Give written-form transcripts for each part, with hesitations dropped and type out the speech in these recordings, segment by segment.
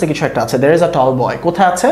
কিছু একটা আছে there is a tall boy কোথায় আছে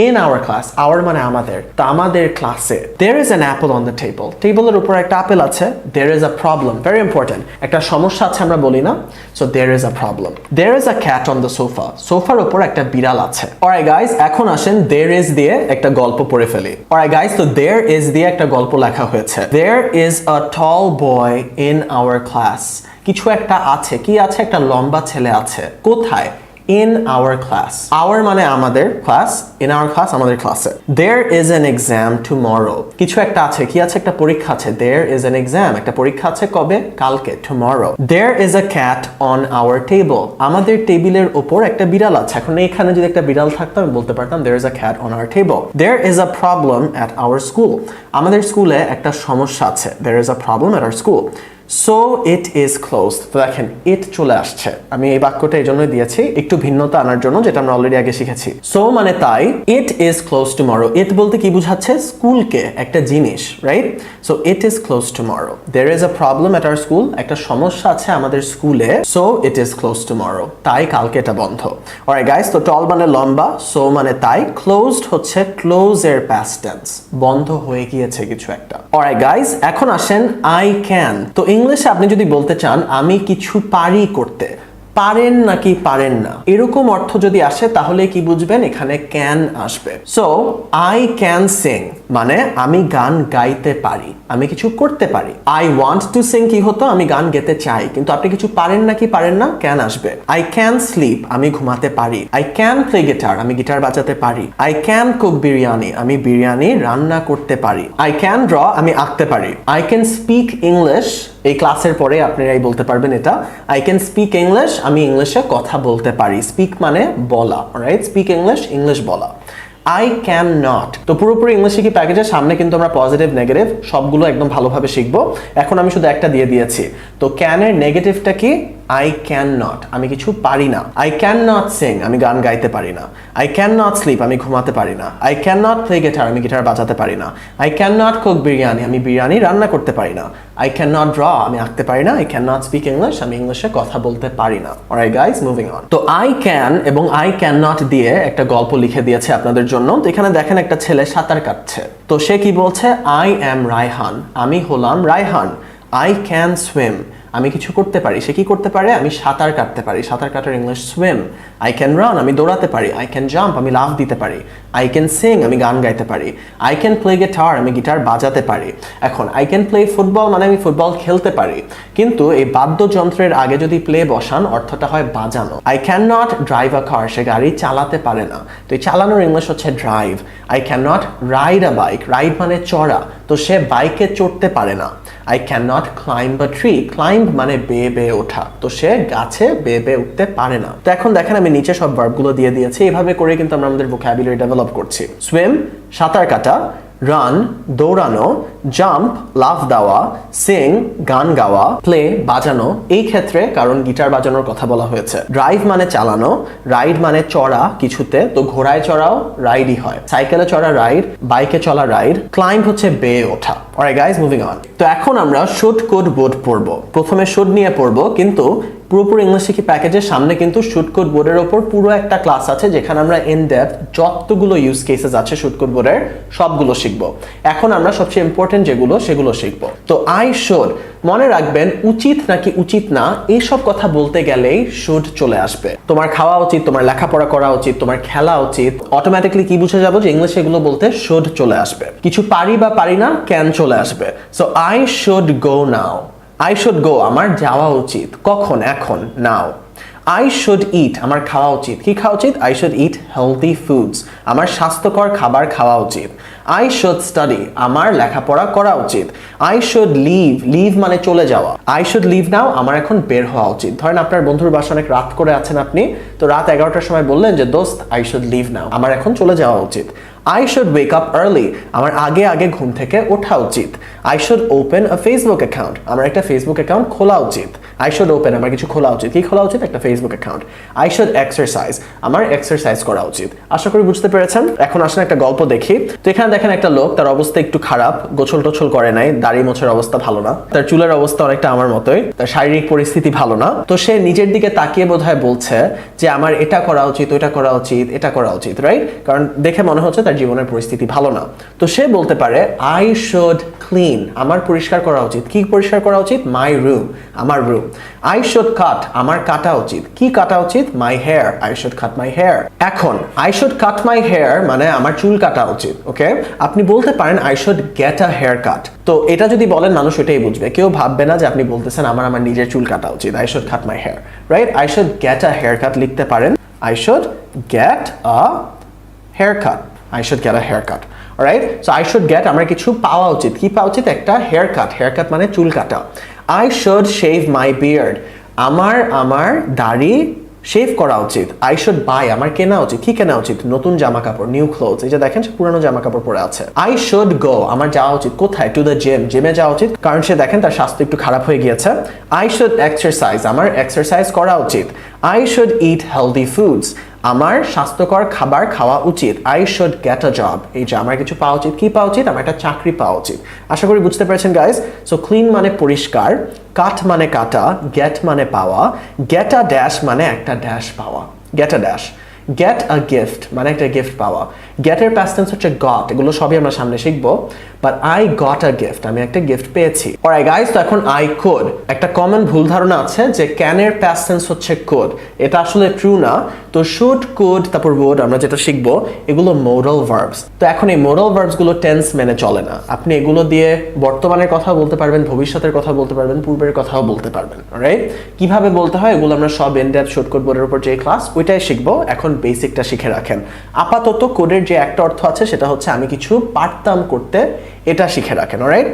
in our class our মানে আমাদের তো আমাদের ক্লাসে there is an apple on the table টেবিলের উপর একটা আপেল আছে there is a problem very important একটা সমস্যা আছে আমরা বলি না so there is a problem there is a cat on the sofa সোফার উপর একটা বিড়াল আছে alright guys এখন আসেন there is দিয়ে একটা গল্প পড়ে ফেলি alright guys তো there is দিয়ে একটা গল্প লেখা হয়েছে there is a tall boy in our class কিছু একটা আছে কি আছে একটা লম্বা ছেলে আছে কোথায় in our class our মানে আমাদের class in our class আমাদের ক্লাসে there is an exam tomorrow কিছু একটা আছে কি আছে একটা পরীক্ষা আছে there is an exam একটা পরীক্ষা আছে কবে কালকে tomorrow there is a cat on our table আমাদের টেবিলের উপর একটা বিড়াল আছে এখন এখানে যদি একটা বিড়াল থাকতো আমি বলতে পারতাম there is a cat on our table there is a problem at our school আমাদের স্কুলে একটা সমস্যা আছে there is a problem at our school So it is closed তো দেখেন it চলে আসছে আমি এই বাক্যটা এইজন্যই দিয়েছি একটু ভিন্নতা আনার জন্য যেটা আমরা অলরেডি আগে শিখেছি so মানে তাই it is closed tomorrow it বলতে কি বোঝাচ্ছে স্কুলকে একটা জিনিস right so it is closed tomorrow there is a problem at our school একটা সমস্যা আছে আমাদের স্কুলে so it is closed tomorrow তাই কালকে এটা বন্ধ alright guys তো tall মানে লম্বা so মানে তাই closed হচ্ছে close এর past tense বন্ধ হয়ে গিয়েছে কিছু একটা alright guys এখন আসেন I can তো ইংলিশে আপনি যদি বলতে চান আমি কিছু পারি করতে পারেন নাকি পারেন না এরকম অর্থ যদি আসে তাহলে কি বুঝবেন এখানে ক্যান আসবে সো আই ক্যান সিং মানে আমি গান গাইতে পারি আমি কিছু করতে পারি আই ওয়ান্ট টু সিং কি হতো আমি গান গেতে চাই কিন্তু আপনি কিছু পারেন নাকি পারেন না ক্যান আসবে আই ক্যান স্লিপ আমি ঘুমাতে পারি আই ক্যান প্লে গিটার আমি গিটার বাজাতে পারি আই ক্যান কুক বিরিয়ানি আমি বিরিয়ানি রান্না করতে পারি আই ক্যান ড্র আমি আঁকতে পারি আই ক্যান স্পিক ইংলিশ এই ক্লাসের পরে আপনারাই বলতে পারবেন এটা আই ক্যান স্পিক ইংলিশ আমি ইংলিশে কথা বলতে পারি স্পিক মানে বলা রাইট স্পিক ইংলিশ ইংলিশ বলা I cannot তো পুরোপুরি ইংলিশ শিখি প্যাকেজের সামনে কিন্তু আমরা পজিটিভ নেগেটিভ সবগুলো একদম ভালোভাবে শিখবো এখন আমি শুধু একটা দিয়ে দিয়েছি তো ক্যান এর নেগেটিভটা কি I cannot আমি কিছু পারি না I cannot sing আমি গান গাইতে পারি না I cannot sleep আমি ঘুমাতে পারি না I cannot play guitar আমি গিটার বাজাতে পারি না I cannot cook বিরিয়ানি আমি বিরিয়ানি রান্না করতে পারি না I cannot draw আমি আঁকতে পারি না I cannot speak English আমি ইংলিশে কথা বলতে পারি না alright guys moving on তো I can এবং I cannot দিয়ে একটা গল্প লিখে দিয়েছে আপনাদের জন্য তো এখানে দেখেন একটা ছেলে সাঁতার কাটছে তো সে কি বলছে I am রায়হান আমি হলাম রায়হান I can swim আমি কিছু করতে পারি সে কি করতে পারে আমি সাঁতার কাটতে পারি সাঁতার কাটার English swim I can run আমি দৌড়াতে পারি আই ক্যান জাম্প আমি লাফ দিতে পারি আই ক্যান সিং আমি গান গাইতে পারি আই ক্যান প্লে গিটার আমি গিটার বাজাতে পারি এখন আই ক্যান প্লে ফুটবল মানে আমি ফুটবল খেলতে পারি কিন্তু এই বাদ্যযন্ত্রের আগে যদি প্লে বসান অর্থটা হয় বাজানো I can not drive a car সে গাড়ি চালাতে পারে না তো এই চালানোর ইংলিশ হচ্ছে drive I can not ride a bike ride মানে চড়া তো সে বাইকে চড়তে পারে না I cannot climb a tree climb মানে বেয়ে বেয়ে ওঠা তো সে গাছে বেয়ে বেয়ে উঠতে পারে না তো এখন দেখেন আমি নিচে সব ভার্বগুলো দিয়ে দিয়েছি এইভাবে করে কিন্তু আমরা আমাদের ভোকাবুলারি ডেভেলপ করছি সুইম সাঁতার কাটা রান দৌড়ানো জাম্প লাফ দেওয়া সিং গান গাওয়া প্লে বাজানো এই ক্ষেত্রে কারণ গিটার বাজানোর কথা বলা হয়েছে ড্রাইভ মানে চালানো রাইড মানে চড়া কিছুতে তো ঘোড়ায় চড়াও রাইডই হয় সাইকেলে চড়া রাইড বাইকে চলা রাইড ক্লাইম্ব হচ্ছে বেয়ে ওঠা অলরাইট গাইস মুভিং অন তো এখন আমরা শুড কুড বোর্ড পড়বো প্রথমে শুড নিয়ে পড়বো কিন্তু পুরোপুরি ইংলিশ শিখি প্যাকেজের সামনে কিন্তু শুড কুড বোর্ডের উপর পুরো একটা ক্লাস আছে যেখানে আমরা ইন ডেপথ যতগুলো ইউজ কেসেস আছে শুড কুড বোর্ডের সবগুলো শিখবো এখন আমরা সবচেয়ে ইম্পর্টেন্ট যেগুলো সেগুলো শিখবো তো আই শুড মনে রাখবেন উচিত নাকি উচিত না এইসব কথা বলতে গেলেই শুড চলে আসবে তোমার খাওয়া উচিত তোমার লেখাপড়া করা উচিত তোমার খেলা উচিত অটোমেটিকলি কি বুঝে যাবো যে ইংলিশে এগুলো বলতে শুড চলে আসবে কিছু পারি বা পারি না ক্যান চলে আসবে so I should go now I should go আমার যাওয়া উচিত কখন এখন নাও I should eat আমার খাওয়া উচিত কি খাওয়া উচিত I should eat healthy foods আমার স্বাস্থ্যকর খাবার খাওয়া উচিত I should study আমার লেখাপড়া করা উচিত I should leave মানে চলে যাওয়া I should leave now আমার এখন বের হওয়া উচিত ধরেন আপনার বন্ধুর বাসায় অনেক রাত করে আছেন আপনি তো রাত 11টার সময় বললেন যে দোস্ত I should leave now আমার এখন চলে যাওয়া উচিত I should wake up early আমার আগে ঘুম থেকে ওঠা উচিত I should open a Facebook account আমার একটা Facebook account খোলা উচিত আই শুড ওপেন, আমার কিছু খোলা উচিত। কি খোলা উচিত? একটা Facebook account. I should exercise, আমার এক্সারসাইজ করা উচিত। আশা করি বুঝতে পেরেছেন। এখন আসলে একটা গল্প দেখি। তো এখানে দেখেন একটা লোক, তার অবস্থা একটু খারাপ, গোছল টোছল করে নাই, দাড়ি মোছের অবস্থা ভালো না, তার চুলের অবস্থা অনেকটা আমার মতোই, তার শারীরিক পরিস্থিতি ভালো না। তো সে নিজের দিকে তাকিয়ে বোধহয় বলছে যে আমার এটা করা উচিত, ওইটা করা উচিত, এটা করা উচিত, রাইট? কারণ দেখে মনে হচ্ছে তার জীবনের পরিস্থিতি ভালো না। তো সে বলতে পারে আই শুড ক্লিন, আমার পরিষ্কার করা উচিত। কি পরিষ্কার করা উচিত? মাই রুম, আমার রুম। আই শুড কাট, আমার কাটা উচিত। কি কাটা উচিত? My hair, I should cut my hair. এখন I should cut my hair মানে আমার চুল কাটা উচিত। ওকে, আপনি বলতে পারেন I should get a hair cut. তো এটা যদি বলেন মানুষ ওইটাই বুঝবে, কেউ ভাববে না যে আপনি বলতেছেন আমার নিজের চুল কাটা উচিত। I should cut my hair, right? I should get a hair cut লিখতে পারেন I should get a hair cut, I should get a hair cut. Right? So I should get, আমার কিছু পাওয়া উচিত। কি পাওয়া উচিত? একটা হেয়ার কাট। হেয়ার কাট মানে চুল কাটা। I should shave my beard, আমার দাড়ি শেভ করা উচিত। আই শুড বাই, আমার কেনা উচিত। কি কেনা উচিত? নতুন জামা কাপড়, নিউ ক্লোথস। এই যে দেখেন সে পুরানো জামা কাপড় পরে আছে। আই শুড গো, আমার যাওয়া উচিত। কোথায়? টু দ্য জিম, জিমে যাওয়া উচিত, কারণ সে দেখেন তার স্বাস্থ্য একটু খারাপ হয়ে গিয়েছে। আই শুড এক্সারসাইজ, আমার এক্সারসাইজ করা উচিত। I should eat healthy foods, আমার স্বাস্থ্যকর খাবার খাওয়া উচিত। I should get a job, এই যে আমার কিছু পাওয়া উচিত। কি পাওয়া উচিত? আমার একটা চাকরি পাওয়া উচিত। আশা করি বুঝতে পেরেছেন গাইস। সো ক্লিন মানে পরিষ্কার, কাট মানে কাটা, গেট মানে পাওয়া, গেট আ ড্যাশ মানে একটা ড্যাশ পাওয়া, get a dash. Get a gift মানে একটা গিফট পাওয়া। গেটের পাস্ট টেন্স হচ্ছে গট, এগুলো সবই আমরা সামনে শিখবো। But I got a gift, আমি একটা গিফট পেয়েছি। অলরাইট গাইস, তো এখন আই কুড, একটা কমন ভুল ধারণা আছে যে ক্যানের পাস্ট টেন্স হচ্ছে কুড। এটা আসলে ট্রু না। তো শুড, কুড, তারপর would আমরা যেটা শিখবো এগুলো মোডাল ভার্বস। তো এখন এই মোডাল ভার্বস গুলো টেন্স মেনে চলে না। আপনি এগুলো দিয়ে বর্তমানের কথা বলতে পারবেন, ভবিষ্যতের কথা বলতে পারবেন, পূর্বের কথাও বলতে পারবেন। রাইট? কিভাবে বলতে হয় এগুলো আমরা সব ইন ডেপথ শর্টকাট বোর্ডের উপর যে ক্লাস ওইটাই শিখবো। এখন বেসিকটা শিখে রাখেন। আপাতত কোডের যে একটা অর্থ আছে সেটা হচ্ছে আমি কিছু পারতাম করতে, এটা শিখে রাখেন। Alright?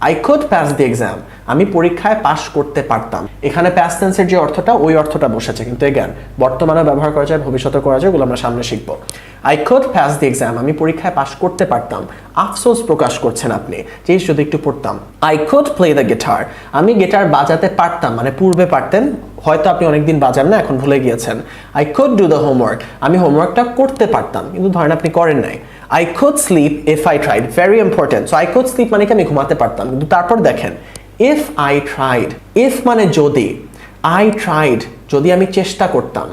I could pass the exam, আমি পরীক্ষায় পাস করতে পারতাম। এখানে পাস্ট টেন্সের যে অর্থটা ওই অর্থটা বসেছে, কিন্তু এগেন বর্তমানে ব্যবহার করা যায়, ভবিষ্যতে করা যায়, ওগুলো আমরা সামনে শিখবো। I could pass the exam, আমি পরীক্ষায় পাস করতে পারতাম। আফসোস প্রকাশ করছেন আপনি যে যদি একটু পড়তাম। I could play the guitar, আমি গিটার বাজাতে পারতাম, মানে পূর্বে পারতেন, হয়তো আপনি অনেকদিন বাজান না, এখন ভুলে গিয়েছেন। I could do the homework, আমি হোমওয়ার্কটা করতে পারতাম, কিন্তু ধরেন আপনি করেন নাই। I could sleep if I tried, very important. So I could sleep মানে কি আমি ঘুমাতে পারতাম, কিন্তু তারপর দেখেন if I tried, if মানে যদি, I tried যদি আমি চেষ্টা করতাম,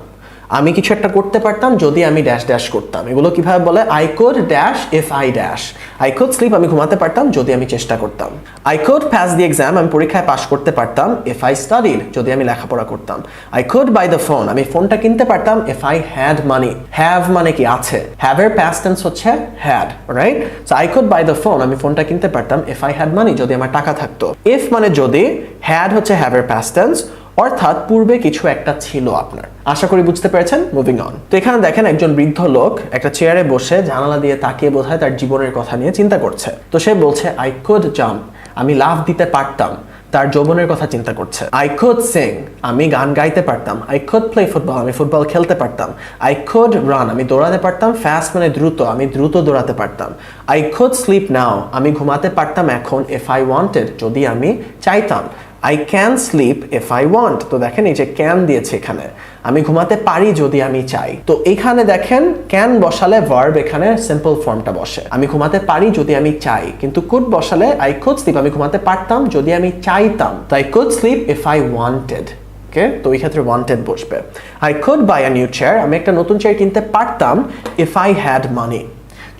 আমি কিছু একটা করতে পারতাম যদি আমি ড্যাশ ড্যাশ করতাম। এগুলো কিভাবে বলে? I could dash if I dash. I could sleep, আমি ঘুমাতে পারতাম যদি আমি চেষ্টা করতাম। I could pass the exam, আমি পরীক্ষায় পাস করতে পারতাম if I studied, যদি আমি লেখাপড়া করতাম। I could buy the phone, আমি ফোনটা কিনতে পারতাম if I had money. Have মানে কি? আছে। Have এর past tense হচ্ছে had, right? So I could buy the phone, আমি ফোনটা কিনতে পারতাম if I had money, যদি আমার টাকা থাকতো। If মানে যদি, had হচ্ছে have এর past tense, অর্থাৎ পূর্বে কিছু একটা ছিল আপনার। আশা করি বুঝতে পেরেছেন। Moving on. তো এখানে দেখেন একজন বৃদ্ধ লোক একটা চেয়ারে বসে জানালা দিয়ে তাকিয়ে বোধহয় তার জীবনের কথা নিয়ে চিন্তা করছে। তো সে বলছে আই কুড জাম্প, আমি লাফ দিতে পারতাম, তার যৌবনের কথা চিন্তা করছে। আই কুড সিং, আমি গান গাইতে পারতাম। আই কুড প্লে ফুটবল, আমি ফুটবল খেলতে পারতাম। আই কুড রান, আমি দৌড়াতে পারতাম। ফাস্ট মানে দ্রুত, আমি দ্রুত দৌড়াতে পারতাম। আই কুড স্লিপ নাও, আমি ঘুমাতে পারতাম এখন ইফ আই ওয়ান্টেড, যদি আমি চাইতাম। I can sleep if I want, তো দেখেন এই যে ক্যান দিয়েছে এখানে, আমি ঘুমাতে পারি যদি আমি চাই। তো এখানে দেখেন ক্যান বসালে ভার্ব এখানে সিম্পল ফর্মটা বসে, আমি ঘুমাতে পারি যদি আমি চাই। কিন্তু কুড বসালে আই কুড স্লিপ, আমি ঘুমাতে পারতাম যদি আমি চাইতাম। তো I could sleep if I wanted. Okay, তো এই ক্ষেত্রে ওয়ান্টেড বসবে। I could buy a new chair, আমি একটা নতুন চেয়ার কিনতে পারতাম ইফ আই হ্যাড মানি,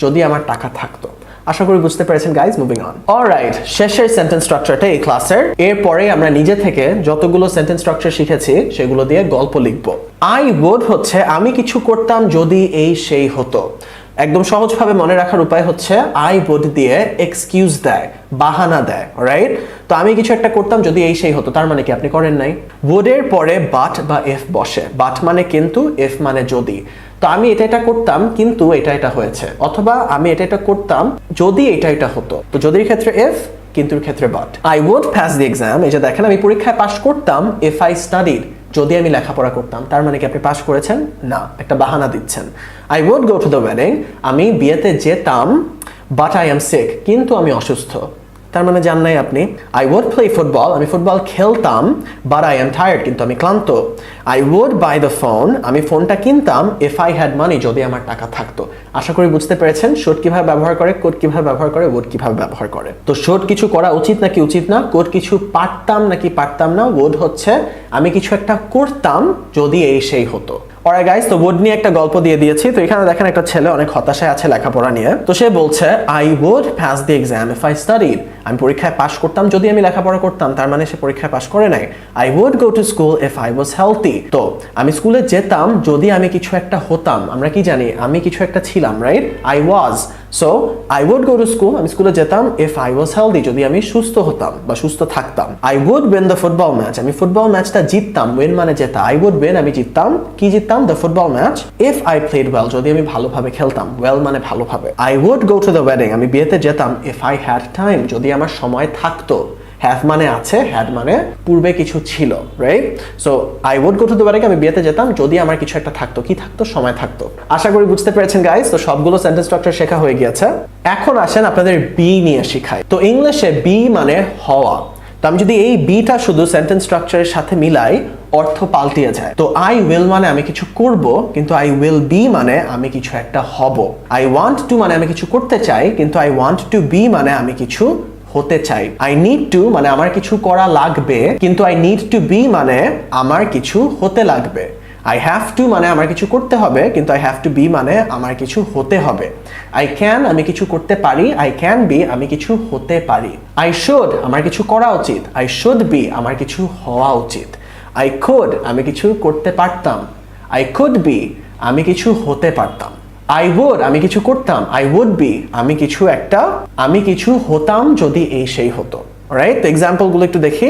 যদি আমার টাকা থাকতো। আশা করি বুঝতে পেরেছেন গাইজ। Moving on. অলরাইট, শেষের সেন্টেন্স স্ট্রাকচারটা এই ক্লাসের। এরপরে আমরা নিজে থেকে যতগুলো সেন্টেন্স স্ট্রাকচার শিখেছি সেগুলো দিয়ে গল্প লিখব। আই উড হচ্ছে আমি কিছু করতাম যদি এই সেই হতো। একদম সহজভাবে মনে রাখার উপায় হচ্ছে আই উড দিয়ে এক্সকিউজ দেয়, বাহানা দেয়। রাইট? তো আমি কিছু একটা করতাম যদি এই সেই হতো, তার মানে কি আপনি করেন নাই। উডের পরে বাট বা এফ বসে। বাট মানে কিন্তু, এফ মানে যদি। তো আমি এটা করতাম কিন্তু এটা হয়েছে, অথবা আমি এটা করতাম যদি এটা হতো। তো যদির ক্ষেত্রে এফ, কিন্তুর ক্ষেত্রে but. I would pass the exam, এই যে দেখেন আমি পরীক্ষায় পাস করতাম ইফ আই স্টাডিড, যদি আমি লেখাপড়া করতাম। তার মানে কি আপনি পাস করেছেন? না, একটা বাহানা দিচ্ছেন। I would go to the wedding, আমি বিয়েতে যেতাম বাট আই এম সিক, কিন্তু আমি অসুস্থ। তার মানে জান নাই আপনি। I would play football, আমি ফুটবল খেলতাম, but I am tired, কিন্তু আমি ক্লান্ত। I would buy the phone, আমি ফোনটা কিনতাম if I had money, যদি আমার টাকা থাকতো। আশা করি বুঝতে পেরেছেন should কিভাবে ব্যবহার করে, could কিভাবে ব্যবহার করে, would কিভাবে ব্যবহার করে। তো should কিছু করা উচিত নাকি উচিত না, could কিছু পারতাম নাকি পারতাম না, would হচ্ছে আমি কিছু একটা করতাম যদি এই সেই হতো। অলরাইট গাইস, তো would নিয়ে একটা গল্প দিয়ে দিয়েছি। তো এখানে দেখেন একটা ছেলে অনেক হতাশায় আছে লেখাপড়া নিয়ে। তো সে বলছে I would pass the exam if I studied, আমি পরীক্ষায় পাশ করতাম যদি আমি লেখাপড়া করতাম। তার মানে সে পরীক্ষায় পাশ করে নাই। I would go to school if I was healthy, তো আমি স্কুলে যেতাম যদি আমি কিছু একটা হতাম। আমরা কি জানি আমি কিছু একটা ছিলাম, right? I was, so I would go to school, আমি স্কুলে যেতাম if I was healthy, যদি আমি সুস্থ হতাম বা সুস্থ থাকতাম। I would win the football match, আমি ফুটবল ম্যাচটা জিততাম। win মানে জেতা, I would win আমি জিততাম। কি জিততাম? the football match if I played well, যদি আমি ভালোভাবে খেলতাম। well মানে ভালোভাবে। I would go to the wedding, আমি বিয়েতে যেতাম if I had time, যদি আমার সময় থাকতো। have মানে আছে, had মানে পূর্বে কিছু ছিল, right? So I would go to the wedding, আমি বিয়েতে যেতাম যদি আমার কিছু একটা থাকতো। কি থাকতো? সময় থাকতো। আশা করি বুঝতে পেরেছেন গাইস। তো সবগুলো সেন্টেন্স স্ট্রাকচার শেখা হয়ে গিয়েছে। এখন আসেন আপনাদের বি নিয়ে শিখাই। তো ইংলিশে বি মানে হওয়া। তো আমি যদি এই বিটা শুধু সেন্টেন্স স্ট্রাকচারের সাথে মিলাই, অর্থ পাল্টিয়ে যায়। তো I will মানে আমি কিছু করব, কিন্তু I will be মানে আমি কিছু একটা হব। I want to মানে আমি কিছু করতে চাই, কিন্তু I want to be মানে আমি কিছু হতে চাই। I need to মানে আমার কিছু করা লাগবে, কিন্তু I need to be মানে আমার কিছু হতে লাগবে। I have to মানে আমার কিছু করতে হবে, কিন্তু I have to be মানে আমার কিছু হতে হবে। I can আমি কিছু করতে পারি, I can be আমি কিছু হতে পারি। I should আমার কিছু করা উচিত, I should be আমার কিছু হওয়া উচিত। I could আমি কিছু করতে পারতাম, I could be আমি কিছু হতে পারতাম। I would আমি কিছু করতাম, I would be আমি কিছু হতাম যদি এই সেই হতো। রাইট? তো এক্সাম্পল গুলো একটু দেখি।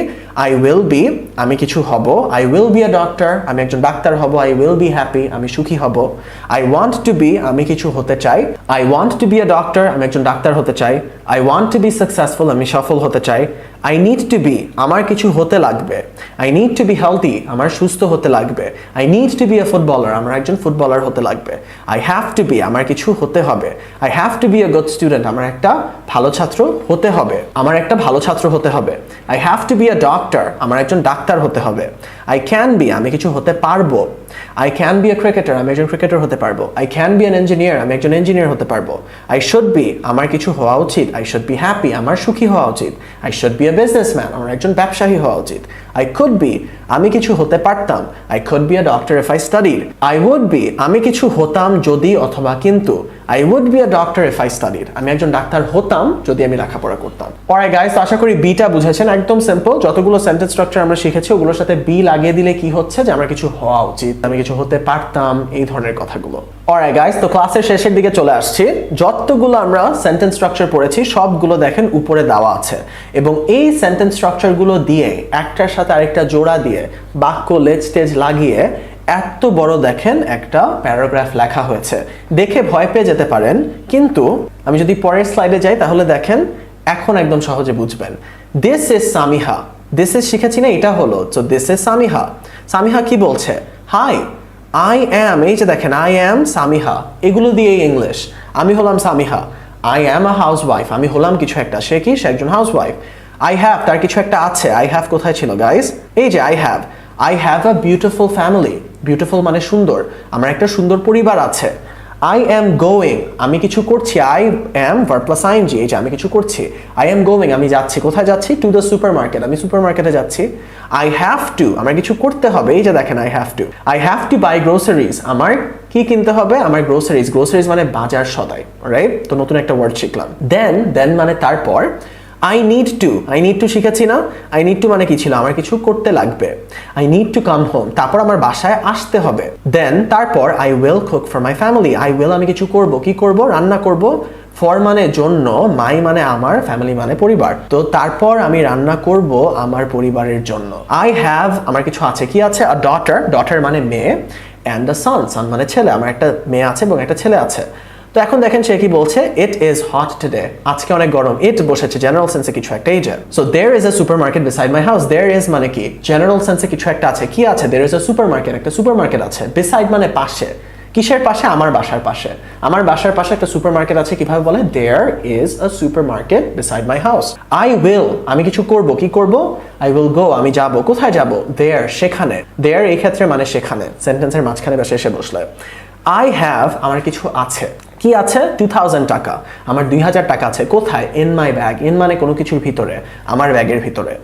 I will be আমি কিছু হব, I will be a doctor আমি একজন ডাক্তার হব, I will be happy আমি সুখী হব। I want to be আমি কিছু হতে চাই, I want to be a doctor আমি একজন ডাক্তার হতে চাই। I want to be successful আমি সফল হতে চাই। I need to be আমার কিছু হতে লাগবে, I need to be healthy আমার সুস্থ হতে লাগবে। I need to be a footballer আমার একজন ফুটবলার হতে লাগবে। I have to be আমার কিছু হতে হবে, I have to be a good student আমার একটা ভালো ছাত্র হতে হবে, I have to be a doctor আমার একজন ডাক্তার হতে হবে। I can be আমি কিছু হতে পারবো, I can be a cricketer আমি একজন ক্রিকেটার হতে পারবো। I can be an engineer আমি একজন ইঞ্জিনিয়ার হতে পারবো। I should be আমার কিছু হওয়া উচিত, I should be happy আমার সুখী হওয়া উচিত। I should be a businessman আমার একজন ব্যবসায়ী হওয়া উচিত। I could be আমি কিছু হতে পারতাম, I could be a doctor if I studied। I would be আমি কিছু হতাম যদি অথবা কিন্তু, I would be a doctor if I studied আমি একজন ডাক্তার হতাম যদি আমি লেখাপড়া করতাম। অলরাইট গাইস, আশা করি বিটা বুঝেছেন। একদম সিম্পল। যতগুলো সেন্টেন্স স্ট্রাকচার আমরা শিখেছি ওগুলোর সাথে বি লাগিয়ে দিলে কি হচ্ছে যে আমার কিছু হওয়া উচিত, আমি কিছু হতে পারতাম, এই ধরনের কথাগুলো। অলরাইট গাইস, তো ক্লাসের শেষের দিকে চলে আসছি। যতগুলো আমরা সেন্টেন্স স্ট্রাকচার পড়েছি সবগুলো দেখেন উপরে দেওয়া আছে, এবং এই সেন্টেন্স স্ট্রাকচারগুলো দিয়ে একটার সাথে আরেকটা জোড়া দিয়ে বাক্য লেজ টেজ লাগিয়ে এত বড় দেখেন একটা প্যারাগ্রাফ লেখা হয়েছে। দেখে ভয় পেয়ে যেতে পারেন, কিন্তু আমি যদি পরের স্লাইডে যাই তাহলে দেখেন এখন একদম সহজে বুঝবেন। This is Samiha, this is শিখেছি না, এটা হলো। So this is Samiha. Samiha কি বলছে? হাই, আই অ্যাম, এই যে দেখেন আই অ্যাম সামিহা, এগুলো দিয়ে ইংলিশ। আমি হলাম Samiha. I am a housewife, আমি হলাম কিছু একটা। সে কি? সে একজন হাউসওয়াইফ। আই হ্যাভ, তার কিছু একটা আছে। আই হ্যাভ কোথায় ছিল গাইস? এই যে I have. I have a beautiful family, beautiful মানে সুন্দর, আমার একটা সুন্দর পরিবার আছে। I am going আমি কিছু করছি, I am verb plus ing, এই যে আমি কিছু করছি। I am going আমি যাচ্ছি, কোথায় যাচ্ছি? To the supermarket আমি সুপারমার্কেটে যাচ্ছি। I have to আমার কিছু করতে হবে, এই যে দেখেন I have to। I have to buy groceries আমার কি কিনতে হবে? আমার গ্রোসারিজ। গ্রোসারিজ মানে বাজার সদাই, রাইট? তো নতুন একটা ওয়ার্ড শিখলাম। দেন মানে তারপর। I need to শিখেছি না? I need to মানে কি ছিল? আমার কিছু করতে লাগবে। I need to come home তারপর আমার বাসায় আসতে হবে। দেন তারপর I will cook for my family I will আমি কিছু করব। কি করব? রান্না করব। for মানে জন্য, my মানে আমার, family মানে পরিবার। তো তারপর আমি রান্না করব আমার পরিবারের জন্য। I have আমার কিছু আছে। কি আছে? a daughter মানে মেয়ে, and a son মানে ছেলে। আমার একটা মেয়ে আছে এবং একটা ছেলে আছে। তো এখন দেখেন সে কি বলছে? ইট ইজ হট টুডে আজকে অনেক গরম। ইট বসেছে জেনারেল সেন্সে কিছু একটা, এই যে। So there is a supermarket beside my house. There is মানে কি? জেনারেল সেন্সে কিছু একটা আছে। কি আছে? দেয়ার ইজ আ সুপারমার্কেট, একটা সুপারমার্কেট আছে। বিসাইড মানে পাশে, কিসের পাশে? আমার বাসার পাশে। আমার বাসার পাশে একটা সুপারমার্কেট আছে, কিভাবে বলে? There is a supermarket beside my house. I will, আমি কিছু করব, কি করব? I will go, আমি যাব। কোথায় যাব? There, সেখানে। There এই ক্ষেত্রে মানে সেখানে, সেন্টেন্সের মাঝখানে বা শেষে বসলে। I have, আমার কিছু আছে। কি আছে? 2000 টাকা, আমার 2000 টাকা আছে। কোথায়? In my bag, in মানে কোনো কিছুর ভিতরে, আমার ব্যাগের ভিতরে।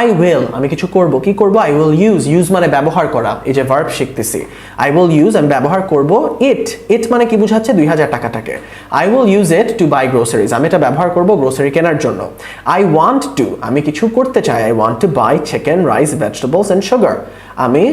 I will, আমি কিছু করব, কি করব? I will use মানে ব্যবহার করা, এই যে ভার্ব শিখতেছি। I will use, আমি ব্যবহার করব it মানে কি বোঝাচ্ছে? 2000 টাকাটাকে। I will use it to buy groceries, আমি এটা ব্যবহার করব গ্রোসারি কেনার জন্য। I want to, আমি কিছু করতে চাই। I want to buy chicken, rice, vegetables and sugar, আমি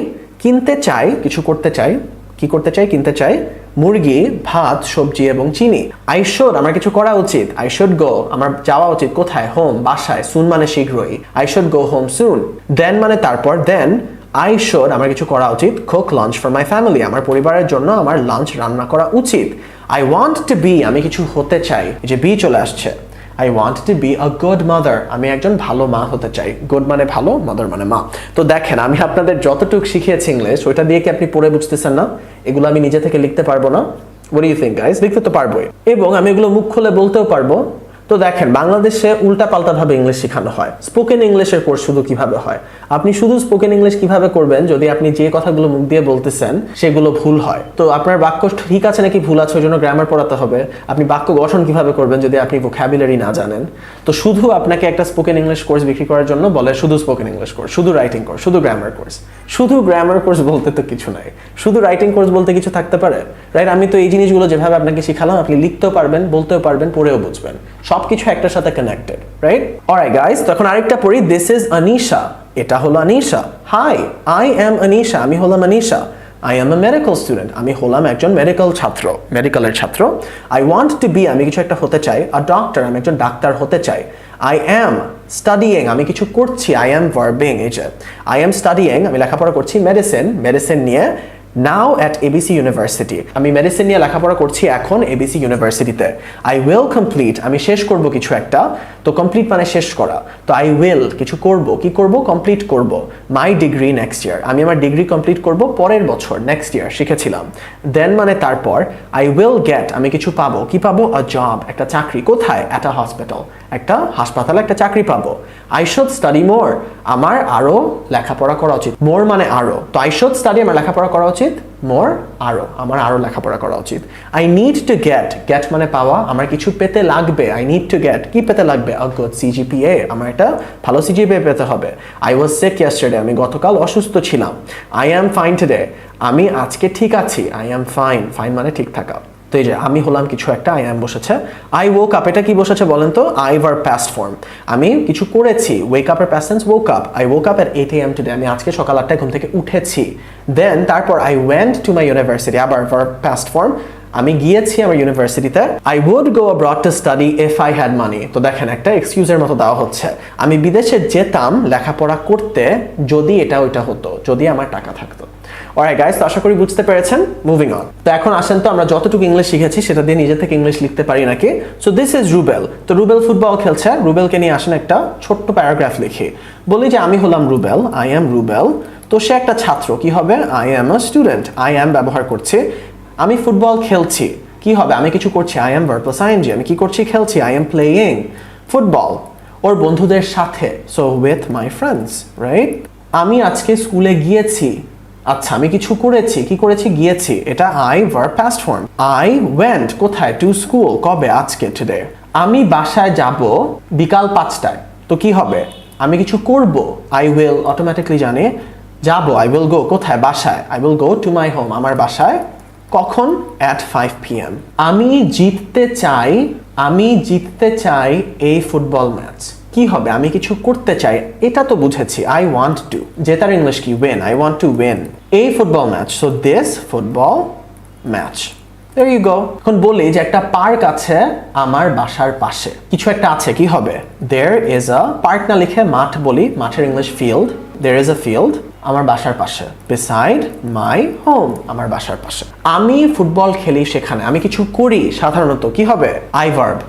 কিনতে চাই, কিছু করতে চাই, কি করতে চাই? কিনতে চাই মুরগি, ভাত, সবজি এবং চিনি। I should, আমার কিছু করা উচিত। I should go, আমার যাওয়া উচিত। কোথায়? হোম, বাসায়। soon মানে শীঘ্রই। I should go home soon. then মানে তারপর, then I should, আমার কিছু করা উচিত, cook lunch for my family, আমার পরিবারের জন্য আমার লাঞ্চ রান্না করা উচিত। I want to be, আমি কিছু হতে চাই, এই যে be চলে আসছে। I want to be a good mother, আমি একজন ভালো মা হতে চাই। good মানে ভালো, mother মানে মা। তো দেখেন, আমি আপনাদের যতটুকু শিখিয়েছি ইংলিশ, ওইটা দিয়ে কি আপনি পড়ে বুঝতেছেন না? এগুলো আমি নিজে থেকে লিখতে পারবো না? What do you think guys? লিখতে তো পারবোই, এবং আমি এগুলো মুখ খুলে বলতেও পারবো। তো দেখেন, বাংলাদেশে উল্টাপাল্টা ভাবে ইংলিশ শেখানো হয়। স্পোকেন ইংলিশের কোর্স শুধু কিভাবে হয়? আপনি শুধু স্পোকেন ইংলিশ কিভাবে করবেন যদি আপনি যে কথাগুলো মুখ দিয়ে বলতেছেন সেগুলো ভুল হয়? তো আপনার বাক্য ঠিক আছে নাকি ভুল আছে ওই জন্য গ্রামার পড়াতে হবে। আপনি বাক্য গঠন কিভাবে করবেন যদি আপনি ভোকাবুলারি না জানেন? তো শুধু আপনাকে একটা স্পোকেন ইংলিশ কোর্স বিক্রি করার জন্য বলে শুধু স্পোকেন ইংলিশ কোর্স, শুধু রাইটিং কোর্স, শুধু গ্রামার কোর্স। শুধু গ্রামার কোর্স বলতে তো কিছু নাই, শুধু রাইটিং কোর্স বলতে কিছু থাকতে পারে? রাইট, আমি তো এই জিনিসগুলো যেভাবে আপনাকে শিখালাম, আপনি লিখতেও পারবেন, বলতেও পারবেন, পড়েও বুঝবেন। সবকিছু একটার সাথে কানেক্টেড, রাইট? অলরাইট গাইস, তো এখন আরেকটা পড়ি। দিস ইজ আনিশা, এটা হলো Anisha. Hi, I am Anisha, আমি হলাম Anisha. I am a medical student, আমি হলাম একজন মেডিকেল ছাত্র, মেডিকেলের ছাত্র। I want to be, আমি কিছু একটা হতে চাই। A doctor, আমি একজন ডাক্তার হতে চাই। I am studying, আমি কিছু করছি। I am verbing, এই যে I am studying, আমি লেখাপড়া করছি মেডিসিন নিয়ে। Now at ABC University, আমি মেডিসিন নিয়ে লেখাপড়া করছি এখন ABC ইউনিভার্সিটিতে। I will complete, আমি শেষ করব কিছু একটা। তো কমপ্লিট মানে শেষ করা। তো I will, কিছু করব, কি করব? কমপ্লিট করব। My degree next year, আমি আমার ডিগ্রি কমপ্লিট করব পরের বছর, নেক্সট ইয়ার শিখেছিলাম। Then মানে তারপর। I will get, আমি কিছু পাবো, কি পাবো? A job, একটা চাকরি। কোথায়? At a hospital, একটা হাসপাতালে একটা চাকরি পাবো। I should study more, আমার আরো লেখাপড়া করা উচিত। more মানে আরো, তো I should study, আমার লেখাপড়া করা উচিত। more আরো, আমার আরো লেখাপড়া করা উচিত। I need to get মানে পাওয়া, আমার কিছু পেতে লাগবে। I need to get, কি পেতে লাগবে? A good CGPA, আমার একটা ভালো CGPA পেতে হবে। I was sick yesterday, আমি গতকাল অসুস্থ ছিলাম। I am fine today, আমি আজকে ঠিক আছি। I am fine মানে ঠিক থাকা। তো এই যে আমি হলাম কিছু একটা, I am বসেছে। I woke up, এটা কি বসেছে বলেন তো? I verb past form, আমি কিছু করেছি। wake up এর past tense woke up, I woke up at 8 AM today, আমি আজকে সকাল 8টায় ঘুম থেকে উঠেছি। Then তারপর I went to my university, আবার verb past form, আমি গিয়েছি আমার ইউনিভার্সিটিতে। I would go abroad to study if I had money, তো দেখেন একটা এক্সকিউজের মতো দেওয়া হচ্ছে। আমি বিদেশে যেতাম লেখাপড়া করতে যদি এটা ওইটা হতো, যদি আমার টাকা থাকতো। অলরাইট গাইস, তো আশা করি বুঝতে পেরেছেন। Moving on. তো এখন আসেন তো আমরা যতটুকু ইংলিশ শিখেছি সেটা দিয়ে নিজে থেকে ইংলিশ লিখতে পারি নাকি। সো দিস ইজ রুবেল, তো রুবেল ফুটবল খেলছে। রুবেলকে নিয়ে আসেন একটা ছোট্ট প্যারাগ্রাফ লিখি। বলি যে আমি হলাম রুবেল, I am রুবেল। তো সে একটা ছাত্র, কি হবে? I am a student, I am ব্যবহার করছি। আমি ফুটবল খেলছি, কি হবে? আমি কিছু করছি। I am verb plus ing, আমি কি করছি? খেলছি। I am playing ফুটবল ওর বন্ধুদের সাথে, so with my friends, right? আমি আজকে স্কুলে গিয়েছি, আচ্ছা আমি কিছু করেছি, কি করেছি? গিয়েছি, এটা I verb past form। I went, কোথায়? to school, কবে? আজকে, today। আমি বাসায় যাব বিকাল 5টায়, তো কি হবে? আমি কিছু করব। I will, অটোমেটিক্যালি জানি যাব। I will go, কোথায়? বাসায়। I will go to my home, আমার বাসায়। কখন? at 5 PM। আমি জিততে চাই এই ফুটবল ম্যাচ, কি হবে? আমি কিছু করতে চাই, এটা তো বুঝেছি। I want to, জেতার ইংলিশ কি? win, I want to win এই football match. So this football match. There you go. এখন বলি যে একটা পার্ক আছে আমার বাসার পাশে, কিছু একটা আছে, কি হবে? There is a, পার্ক না লিখে মাঠ বলি, মাঠের English field। There is a field আমার বাসার পাশে। Beside my home, আমার বাসার পাশে। আমি ফুটবল খেলি সেখানে, আমি কিছু করি সাধারণত, কি হবে? I verb,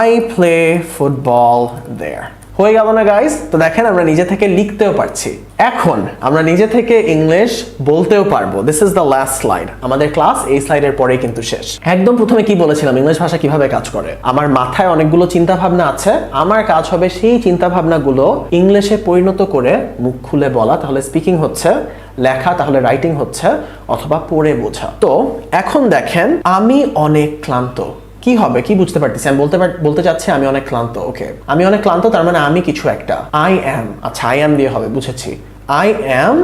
I play football there। হয়ে গেল না গাইস? তো দেখেন আমরা নিজে থেকে লিখতেও পারছি, এখন আমরা নিজে থেকে ইংলিশ বলতেও পারবো। This is the last slide. আমাদের ক্লাস এই স্লাইডের পরেই কিন্তু শেষ। একদম প্রথমে কি বলেছিলাম ইংলিশ ভাষা কিভাবে কাজ করে। আমার মাথায় অনেকগুলো চিন্তা ভাবনা আছে, আমার কাজ হবে সেই চিন্তা ভাবনাগুলো ইংলিশে পরিণত করে মুখ খুলে বলা, তাহলে স্পিকিং হচ্ছে, লেখা তাহলে রাইটিং হচ্ছে, অথবা পড়ে বোঝা। তো এখন দেখেন আমি অনেক ক্লান্ত, কি হবে কি বুঝতে পারতেছি, আমি বলতে চাচ্ছি আমি অনেক ক্লান্ত। ওকে, আমি অনেক ক্লান্ত, তার মানে আমি কিছু একটা, আই অ্যাম, আচ্ছা আই অ্যাম দিয়ে হবে, বুঝেছি। আই অ্যাম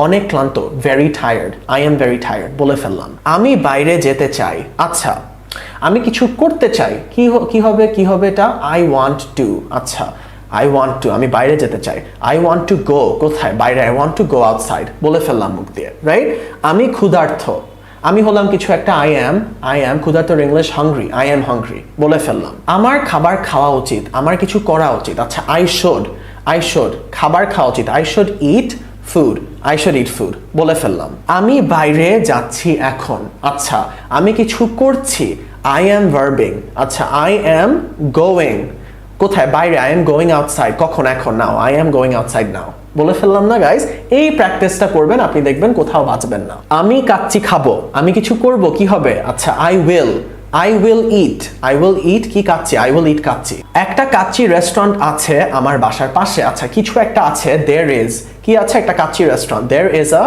অনেক ক্লান্ত, very tired, I am very tired বলে ফেললাম। আমি বাইরে যেতে চাই, আচ্ছা আমি কিছু করতে চাই, কি হবে এটা, আই ওয়ান্ট টু, আচ্ছা আই ওয়ান্ট টু, আমি বাইরে যেতে চাই। আই ওয়ান্ট টু গো, কোথায়, বাইরে, I want to go outside বলে ফেললাম মুখ দিয়ে, রাইট। আমি ক্ষুধার্ত, আমি হলাম কিছু একটা, আই অ্যাম ক্ষুধার্তর English hungry, I am hungry বলে ফেললাম। আমার খাবার খাওয়া উচিত, আমার কিছু করা উচিত, আচ্ছা আই শুড খাবার খাওয়া উচিত, আই শুড ইট ফুড বলে ফেললাম। আমি বাইরে যাচ্ছি এখন, আচ্ছা আমি কিছু করছি, আই অ্যাম ভার্বিং, আচ্ছা আই অ্যাম গোয়িং, কোথায়, বাইরে, আই এম গোয়িং আউটসাইড, কখন, এখন, now, I am going outside now বলে ফেললাম না গাইস? এই প্র্যাকটিসটা করবেন, আপনি দেখবেন কোথাও বাঁচবেন না। আমি কাচ্চি খাবো, আমি কিছু করব, কি হবে, আচ্ছা আই উইল ইট কি কাচ্চি, আই উইল ইট কাচ্চি। একটা কাচ্চি রেস্টুরেন্ট আছে আমার বাসার পাশে, আচ্ছা কিছু একটা আছে, দেয়ার ইজ, কি আছে, একটা kacchi restaurant, there is a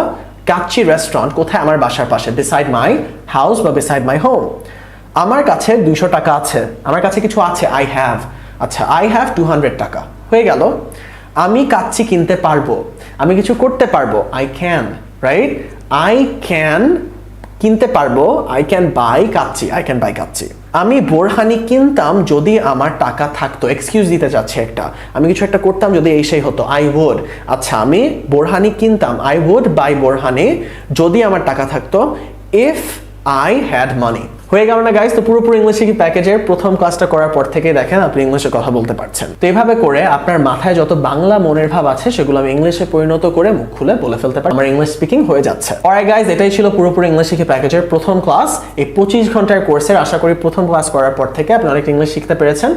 kacchi restaurant, কোথায়, আমার বাসার পাশে, বিসাইড মাই হাউস বা বিসাইড মাই হোম। আমার কাছে 200 টাকা আছে, আমার কাছে কিছু আছে, আই হ্যাভ, আচ্ছা আই হ্যাভ 200 টাকা, হয়ে গেল। আমি কাচ্চি কিনতে পারবো, আমি কিছু করতে পারবো, I can, right, I can কিনতে পারবো, আই ক্যান বাই কাচ্চি। আমি বোরহানি কিনতাম যদি আমার টাকা থাকতো, এক্সকিউজ দিতে চাচ্ছি একটা, আমি কিছু একটা করতাম যদি এই সেই হতো, আই উড, আচ্ছা আমি বোরহানি কিনতাম, আই উড বাই বোরহানি যদি আমার টাকা থাকতো, ইফ আই হ্যাড মানি। হয়ে গেল না গাইস? তো পুরোপুরি ইংলিশ শিখি প্যাকেজের প্রথম ক্লাসটা করার পর থেকেই দেখেন আপনি ইংলিশে কথা বলতে পারছেন। তো এইভাবে করে আপনার মাথায় যত বাংলা মনের ভাব আছে সেগুলো আমি ইংলিশে পরিণত করে মুখ খুলে বলে ফেলতে পারি, আমার ইংলিশ স্পিকিং হয়ে যাচ্ছে। অলরাইট গাইস, এটাই ছিল পুরোপুরি ইংলিশ শিখি প্যাকেজের প্রথম ক্লাস, এই 25 ঘন্টার কোর্সের। আশা করি প্রথম ক্লাস করার পর থেকে আপনি অনেক ইংলিশ শিখতে পেরেছেন।